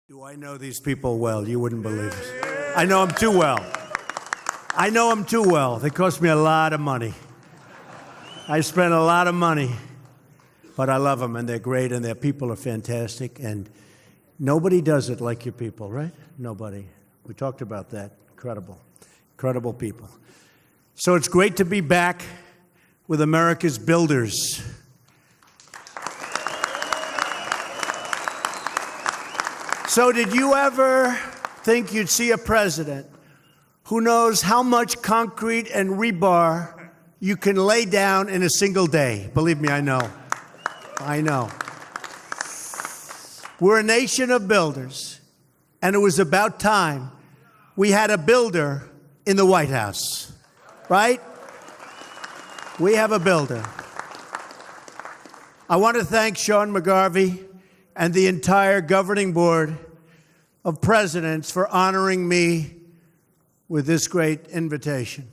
Do I know these people well? You wouldn't believe it. I know them too well. I know them too well. They cost me a lot of money. I spent a lot of money, but I love them, and they're great, and their people are fantastic, and nobody does it like your people, right? Nobody. We talked about that. Incredible. Incredible people. So it's great to be back with America's builders. So did you ever think you'd see a president who knows how much concrete and rebar you can lay down in a single day? Believe me, I know. I know. We're a nation of builders, and it was about time we had a builder in the White House, right? We have a builder. I want to thank Sean McGarvey and the entire governing board of presidents for honoring me with this great invitation.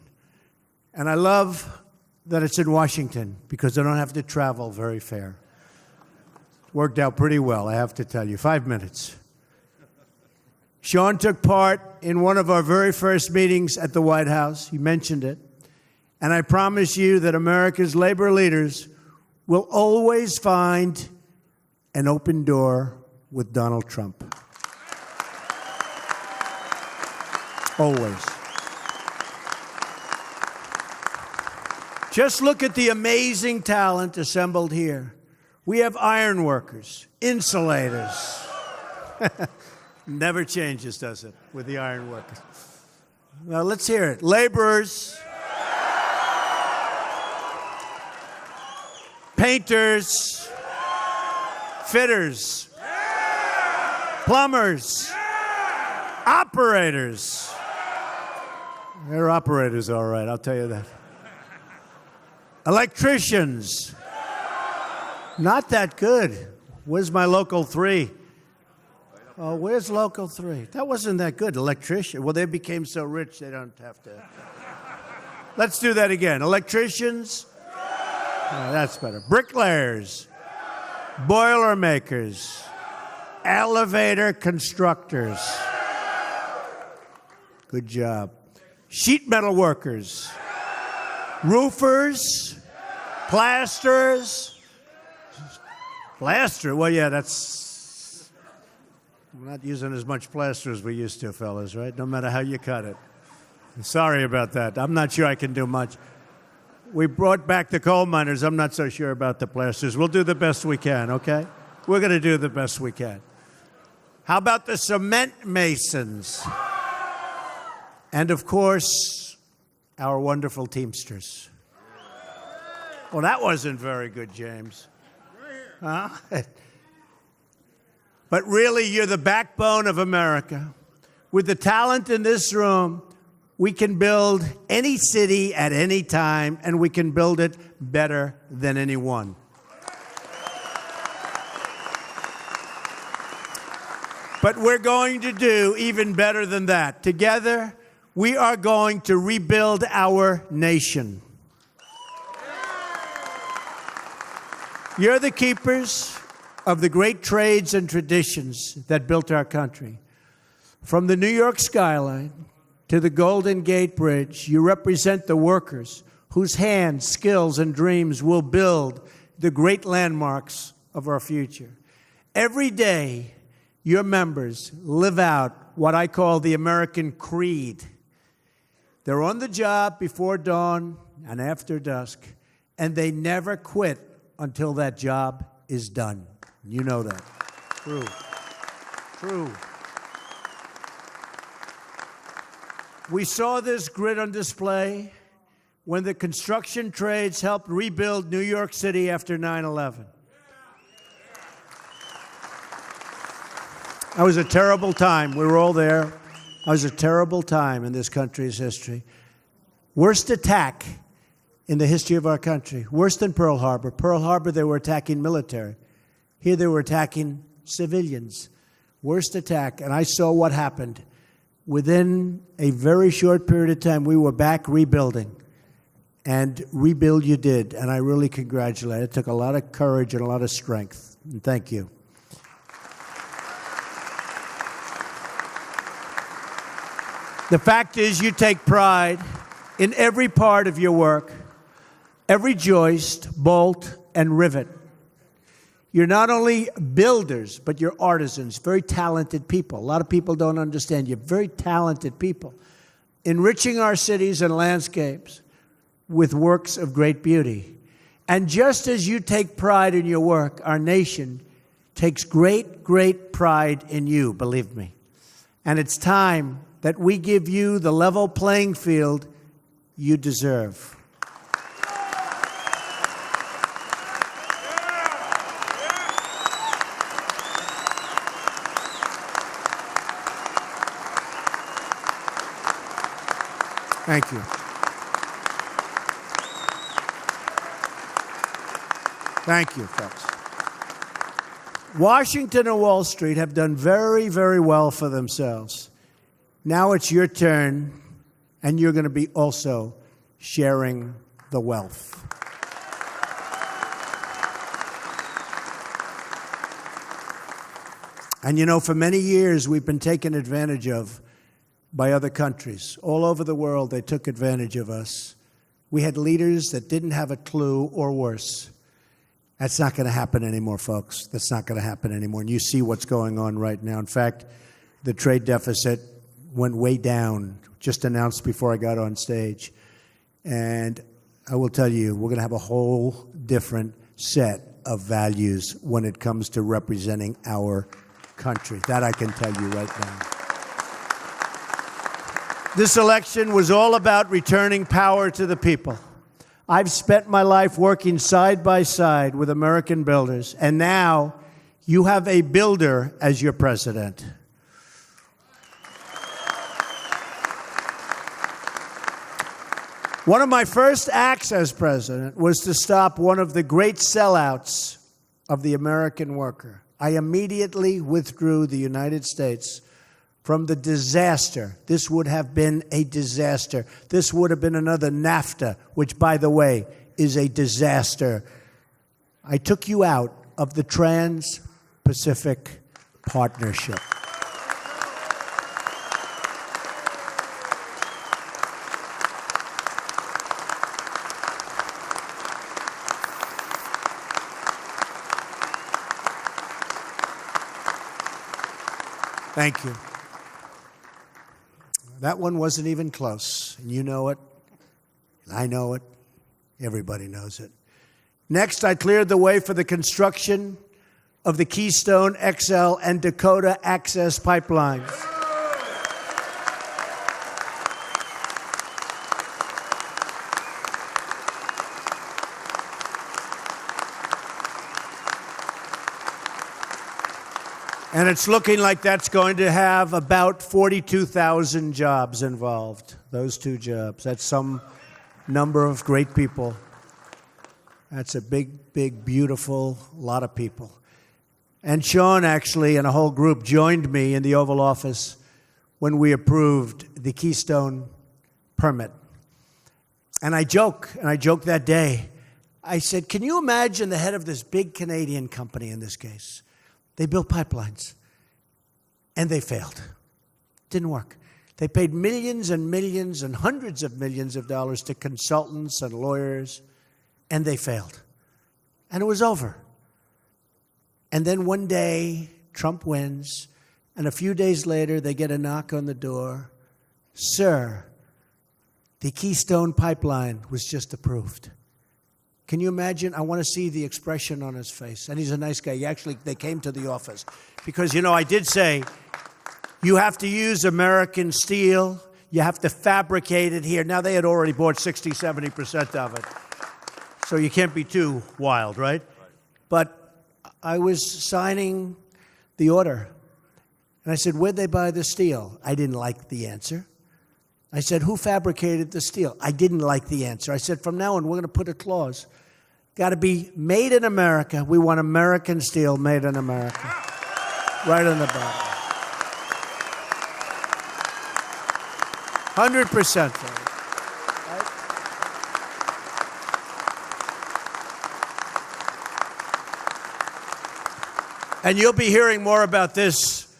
And I love that it's in Washington because I don't have to travel very far. It worked out pretty well, I have to tell you. 5 minutes. Sean took part in one of our very first meetings at the White House. He mentioned it. And I promise you that America's labor leaders will always find an open door with Donald Trump. Always. Just look at the amazing talent assembled here. We have iron workers, insulators. Never changes, does it, with the iron workers? Now let's hear it. Laborers, painters, fitters, plumbers, operators. They're operators, all right, I'll tell you that. Electricians. Not that good. Where's my local 3? Oh, where's local 3? That wasn't that good. Electrician. Well, they became so rich they don't have to. Let's do that again. Electricians. Oh, that's better. Bricklayers. Boilermakers. Elevator constructors. Good job. Sheet metal workers. Roofers. Plasterers. Plaster. Well, yeah, that's. We're not using as much plaster as we used to, fellas, right? No matter how you cut it. Sorry about that. I'm not sure I can do much. We brought back the coal miners. I'm not so sure about the plasters. We'll do the best we can, okay? We're going to do the best we can. How about the cement masons? And, of course, our wonderful Teamsters. Well, that wasn't very good, James. Huh? But really, you're the backbone of America. With the talent in this room, we can build any city at any time, and we can build it better than anyone. But we're going to do even better than that. Together, we are going to rebuild our nation. You're the keepers of the great trades and traditions that built our country. From the New York skyline to the Golden Gate Bridge, you represent the workers whose hands, skills, and dreams will build the great landmarks of our future. Every day, your members live out what I call the American creed. They're on the job before dawn and after dusk, and they never quit until that job is done. You know that. True. True. We saw this grit on display when the construction trades helped rebuild New York City after 9/11. That was a terrible time. We were all there. It was a terrible time in this country's history. Worst attack in the history of our country. Worse than Pearl Harbor. Pearl Harbor, they were attacking military. Here they were attacking civilians. Worst attack. And I saw what happened. Within a very short period of time, we were back rebuilding. And rebuild you did. And I really congratulate you. It took a lot of courage and a lot of strength. And thank you. The fact is, you take pride in every part of your work, every joist, bolt, and rivet. You're not only builders, but you're artisans, very talented people. A lot of people don't understand. You're very talented people, enriching our cities and landscapes with works of great beauty. And just as you take pride in your work, our nation takes great, great pride in you, believe me. And it's time that we give you the level playing field you deserve. Thank you. Thank you, folks. Washington and Wall Street have done very, very well for themselves. Now it's your turn, and you're going to be also sharing the wealth. And you know, for many years, we've been taken advantage of by other countries. All over the world, they took advantage of us. We had leaders that didn't have a clue, or worse. That's not going to happen anymore, folks. That's not going to happen anymore. And you see what's going on right now. In fact, the trade deficit went way down, just announced before I got on stage. And I will tell you, we're going to have a whole different set of values when it comes to representing our country. That I can tell you right now. This election was all about returning power to the people. I've spent my life working side by side with American builders, and now you have a builder as your president. One of my first acts as president was to stop one of the great sellouts of the American worker. I immediately withdrew the United States from the disaster. This would have been a disaster. This would have been another NAFTA, which, by the way, is a disaster. I took you out of the Trans-Pacific Partnership. Thank you. That one wasn't even close. And you know it. I know it. Everybody knows it. Next, I cleared the way for the construction of the Keystone XL and Dakota Access pipelines. And it's looking like that's going to have about 42,000 jobs involved, those two jobs. That's some number of great people. That's a big, big, beautiful lot of people. And Sean, actually, and a whole group joined me in the Oval Office when we approved the Keystone permit. And I joked that day. I said, can you imagine the head of this big Canadian company in this case? They built pipelines, and they failed. Didn't work. They paid millions and millions and hundreds of millions of dollars to consultants and lawyers, and they failed. And it was over. And then one day, Trump wins, and a few days later, they get a knock on the door. Sir, the Keystone Pipeline was just approved. Can you imagine? I want to see the expression on his face. And he's a nice guy. They came to the office. Because, you know, I did say, you have to use American steel. You have to fabricate it here. Now, they had already bought 60, 70% of it. So you can't be too wild, right? But I was signing the order. And I said, where'd they buy the steel? I didn't like the answer. I said, who fabricated the steel? I didn't like the answer. I said, from now on, we're going to put a clause. Got to be made in America. We want American steel made in America. Right on the bottom. 100%. Right? And you'll be hearing more about this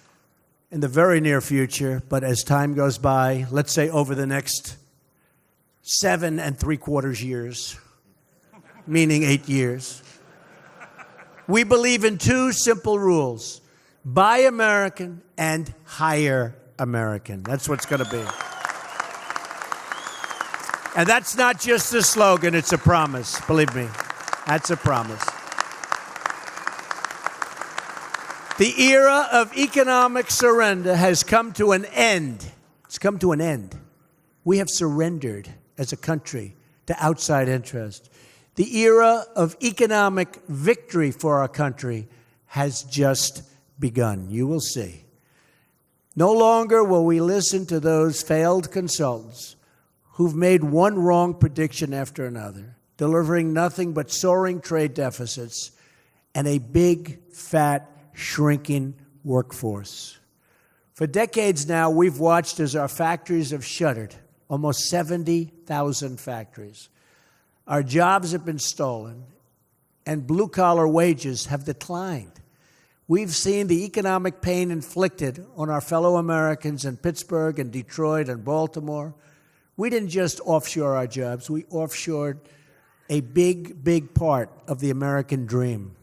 in the very near future, but as time goes by, let's say over the next 7 3/4 years, meaning 8 years, we believe in 2 simple rules: buy American and hire American. That's what's going to be. And that's not just a slogan, it's a promise. Believe me, that's a promise. The era of economic surrender has come to an end. It's come to an end. We have surrendered as a country to outside interest. The era of economic victory for our country has just begun. You will see. No longer will we listen to those failed consultants who've made one wrong prediction after another, delivering nothing but soaring trade deficits and a big, fat, shrinking workforce. For decades now, we've watched as our factories have shuttered, almost 70,000 factories. Our jobs have been stolen, and blue-collar wages have declined. We've seen the economic pain inflicted on our fellow Americans in Pittsburgh and Detroit and Baltimore. We didn't just offshore our jobs, we offshored a big, big part of the American dream.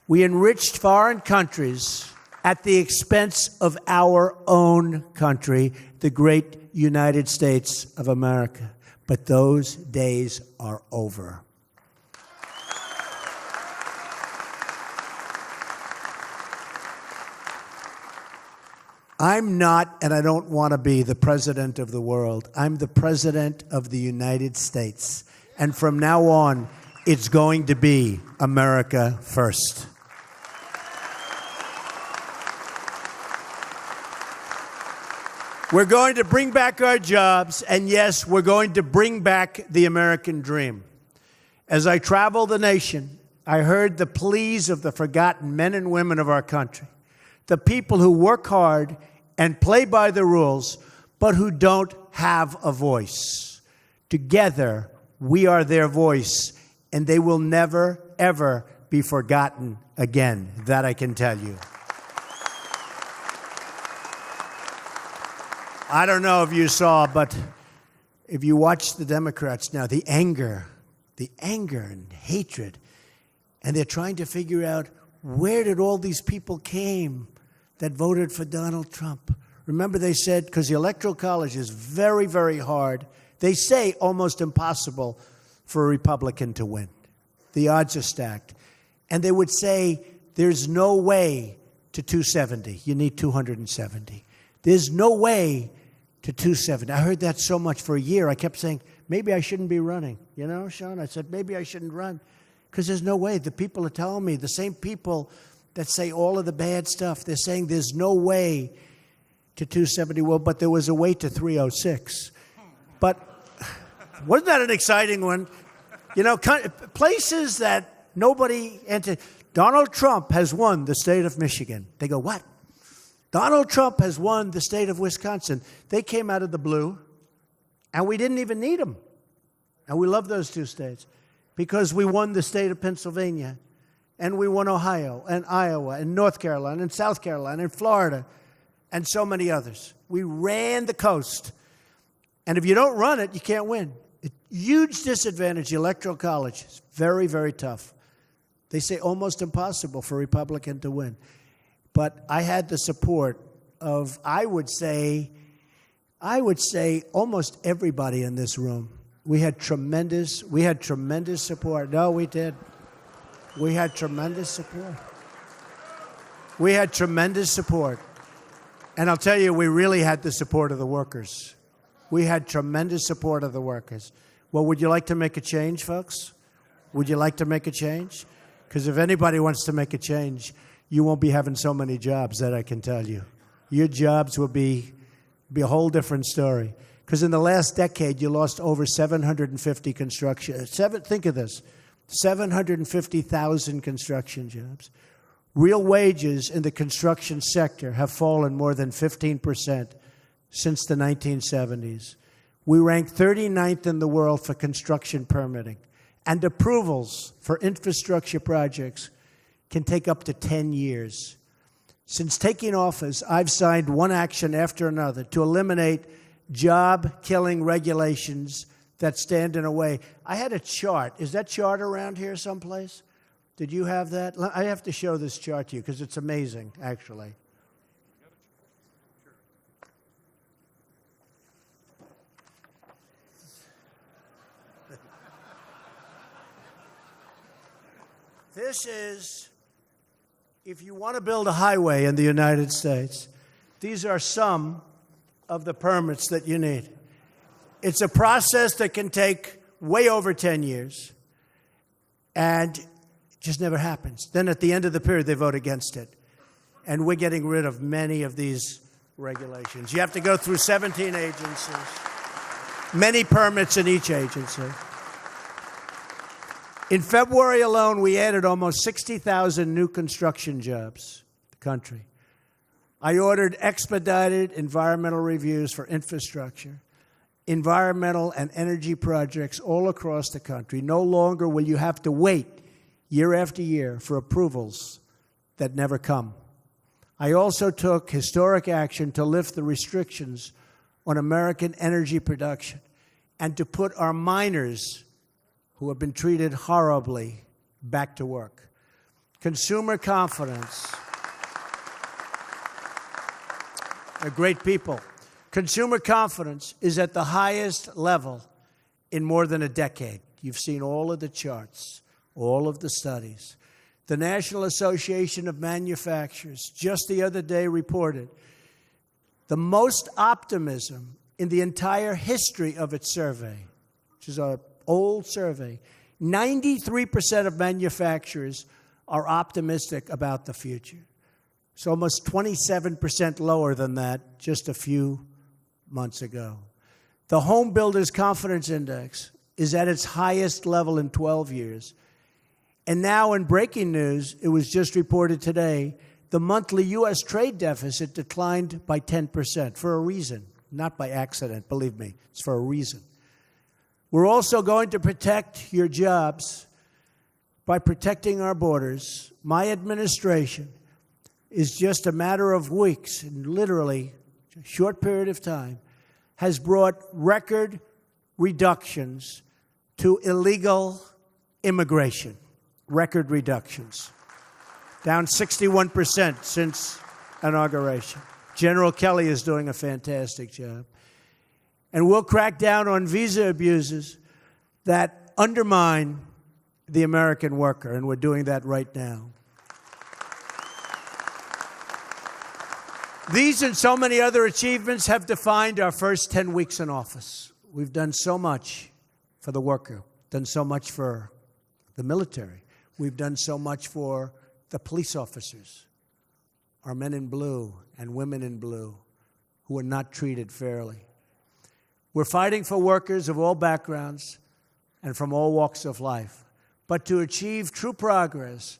We enriched foreign countries at the expense of our own country, the great United States of America. But those days are over. I'm not, and I don't want to be, the president of the world. I'm the president of the United States. And from now on, it's going to be America first. We're going to bring back our jobs, and yes, we're going to bring back the American dream. As I travel the nation, I heard the pleas of the forgotten men and women of our country, the people who work hard and play by the rules, but who don't have a voice. Together, we are their voice, and they will never, ever be forgotten again. That I can tell you. I don't know if you saw, but if you watch the Democrats now, the anger and hatred, and they're trying to figure out where did all these people came that voted for Donald Trump. Remember they said, because the Electoral College is very, very hard, they say almost impossible for a Republican to win. The odds are stacked. And they would say, there's no way to 270. You need 270. There's no way to 270. I heard that so much for a year. I kept saying, maybe I shouldn't be running. You know, Sean, I said, maybe I shouldn't run. Because there's no way. The people are telling me, the same people that say all of the bad stuff, they're saying there's no way to 270. Well, but there was a way to 306. But wasn't that an exciting one? You know, places that nobody entered. Donald Trump has won the state of Michigan. They go, what? Donald Trump has won the state of Wisconsin. They came out of the blue, and we didn't even need them. And we love those 2 states because we won the state of Pennsylvania, and we won Ohio, and Iowa, and North Carolina, and South Carolina, and Florida, and so many others. We ran the coast. And if you don't run it, you can't win. A huge disadvantage, the Electoral College. It's very, very tough. They say almost impossible for a Republican to win. But I had the support of, I would say almost everybody in this room. We had tremendous support. No, we did. We had tremendous support. We had tremendous support. And I'll tell you, we really had the support of the workers. We had tremendous support of the workers. Well, would you like to make a change, folks? Would you like to make a change? Because if anybody wants to make a change, you won't be having so many jobs, that I can tell you. Your jobs will be a whole different story. Because in the last decade, you lost over 750 construction. Think of this, 750,000 construction jobs. Real wages in the construction sector have fallen more than 15% since the 1970s. We rank 39th in the world for construction permitting. And approvals for infrastructure projects can take up to 10 years. Since taking office, I've signed one action after another to eliminate job-killing regulations that stand in a way. I had a chart. Is that chart around here someplace? Did you have that? I have to show this chart to you because it's amazing, actually. This is, if you want to build a highway in the United States, these are some of the permits that you need. It's a process that can take way over 10 years, and it just never happens. Then at the end of the period, they vote against it. And we're getting rid of many of these regulations. You have to go through 17 agencies, many permits in each agency. In February alone, we added almost 60,000 new construction jobs in the country. I ordered expedited environmental reviews for infrastructure, environmental and energy projects all across the country. No longer will you have to wait year after year for approvals that never come. I also took historic action to lift the restrictions on American energy production and to put our miners who have been treated horribly back to work. Consumer confidence. They're great people. Consumer confidence is at the highest level in more than a decade. You've seen all of the charts, all of the studies. The National Association of Manufacturers just the other day reported the most optimism in the entire history of its survey, which is an old survey. 93% of manufacturers are optimistic about the future. It's almost 27% lower than that just a few months ago. The Home Builders Confidence Index is at its highest level in 12 years. And now in breaking news, it was just reported today, the monthly U.S. trade deficit declined by 10% for a reason, not by accident, believe me, it's for a reason. We're also going to protect your jobs by protecting our borders. My administration is just a matter of weeks, and literally a short period of time, has brought record reductions to illegal immigration. Record reductions. Down 61% since inauguration. General Kelly is doing a fantastic job. And we'll crack down on visa abuses that undermine the American worker, and we're doing that right now. These and so many other achievements have defined our first 10 weeks in office. We've done so much for the worker, done so much for the military. We've done so much for the police officers, our men in blue and women in blue who are not treated fairly. We're fighting for workers of all backgrounds and from all walks of life. But to achieve true progress,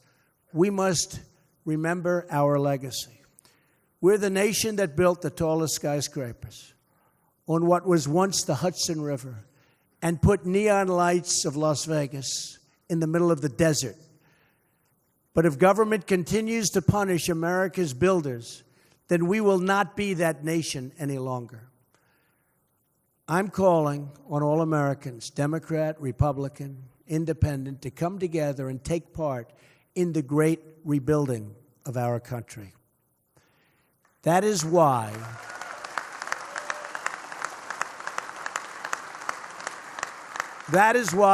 we must remember our legacy. We're the nation that built the tallest skyscrapers on what was once the Hudson River and put neon lights of Las Vegas in the middle of the desert. But if government continues to punish America's builders, then we will not be that nation any longer. I'm calling on all Americans, Democrat, Republican, Independent, to come together and take part in the great rebuilding of our country. That is why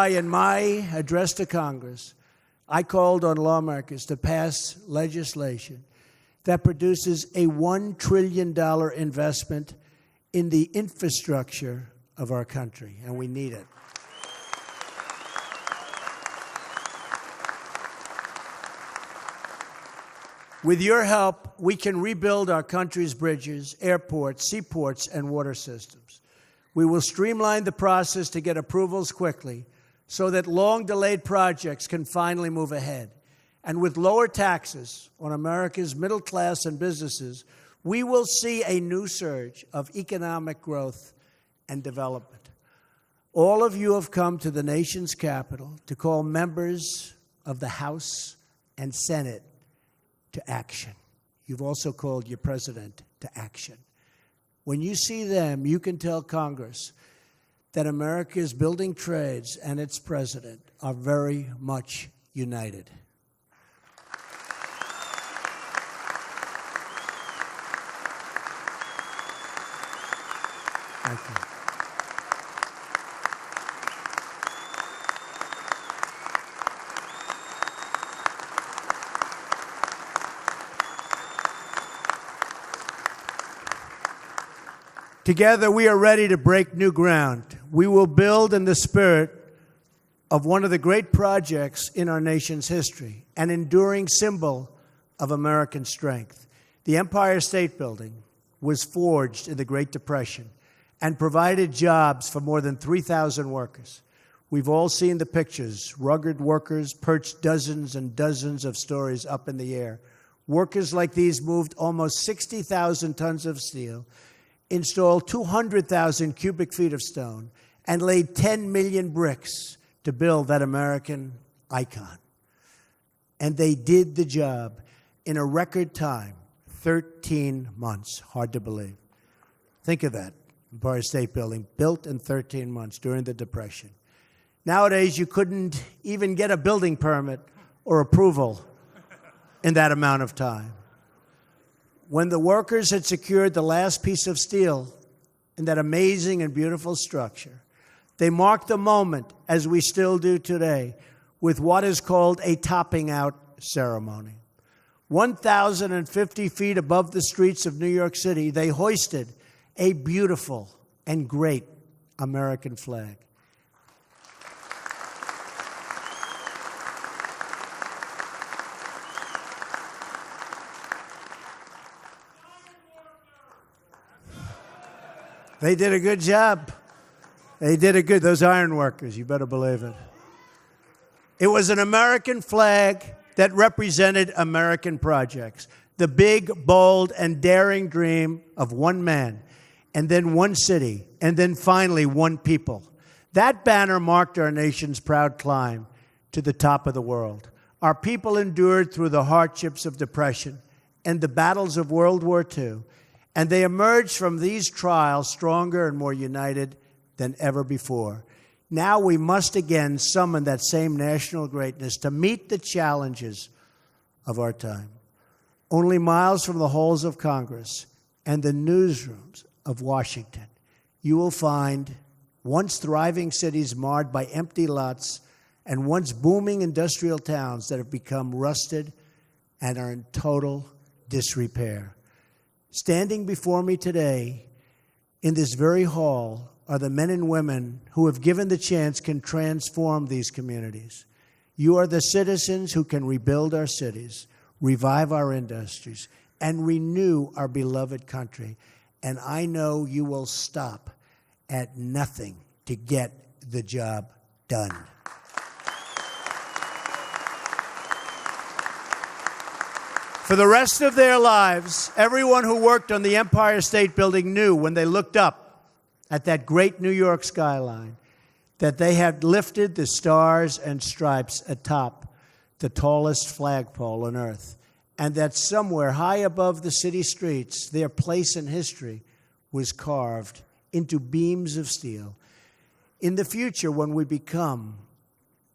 in my address to Congress, I called on lawmakers to pass legislation that produces a $1 trillion investment in the infrastructure of our country, and we need it. With your help, we can rebuild our country's bridges, airports, seaports, and water systems. We will streamline the process to get approvals quickly so that long-delayed projects can finally move ahead. And with lower taxes on America's middle class and businesses, we will see a new surge of economic growth and development. All of you have come to the nation's capital to call members of the House and Senate to action. you've also called your president to action. When you see them, you can tell Congress that America's building trades and its president are very much united. Thank you. Together, we are ready to break new ground. We will build in the spirit of one of the great projects in our nation's history, an enduring symbol of American strength. The Empire State Building was forged in the Great Depression and provided jobs for more than 3,000 workers. We've all seen the pictures. Rugged workers perched dozens and dozens of stories up in the air. Workers like these moved almost 60,000 tons of steel, installed 200,000 cubic feet of stone, and laid 10 million bricks to build that American icon. And they did the job in a record time, 13 months. Hard to believe. Think of that. Empire State Building, built in 13 months during the Depression. Nowadays, you couldn't even get a building permit or approval in that amount of time. When the workers had secured the last piece of steel in that amazing and beautiful structure, they marked the moment, as we still do today, with what is called a topping out ceremony. 1,050 feet above the streets of New York City, they hoisted a beautiful and great American flag. They did a good job. They did a good, those iron workers, you better believe it. It was an American flag that represented American projects, the big, bold, and daring dream of one man, and then one city, and then finally one people. That banner marked our nation's proud climb to the top of the world. Our people endured through the hardships of depression and the battles of World War II, and they emerged from these trials stronger and more united than ever before. Now we must again summon that same national greatness to meet the challenges of our time. Only miles from the halls of Congress and the newsrooms of Washington, you will find once thriving cities marred by empty lots and once booming industrial towns that have become rusted and are in total disrepair. Standing before me today in this very hall are the men and women who, if given the chance, can transform these communities. You are the citizens who can rebuild our cities, revive our industries, and renew our beloved country. And I know you will stop at nothing to get the job done. For the rest of their lives, everyone who worked on the Empire State Building knew when they looked up at that great New York skyline that they had lifted the stars and stripes atop the tallest flagpole on earth, and that somewhere high above the city streets, their place in history was carved into beams of steel. In the future, when we become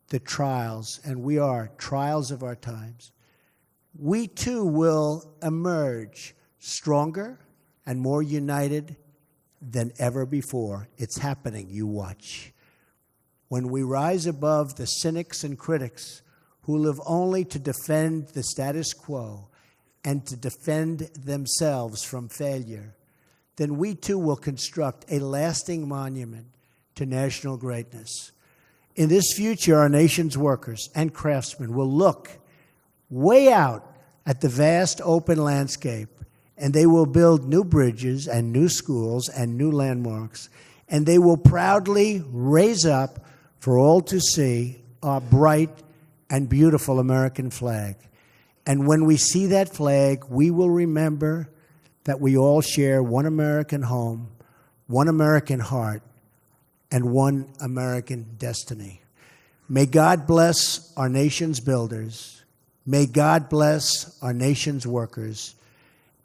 the trials, and we are trials of our times, we too will emerge stronger and more united than ever before. It's happening, you watch. When we rise above the cynics and critics who live only to defend the status quo and to defend themselves from failure, then we too will construct a lasting monument to national greatness. In this future, our nation's workers and craftsmen will look way out at the vast open landscape, and they will build new bridges and new schools and new landmarks, and they will proudly raise up for all to see our bright and beautiful American flag. And when we see that flag, we will remember that we all share one American home, one American heart, and one American destiny. May God bless our nation's builders. May God bless our nation's workers.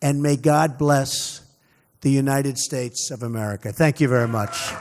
and may God bless the United States of America. Thank you very much.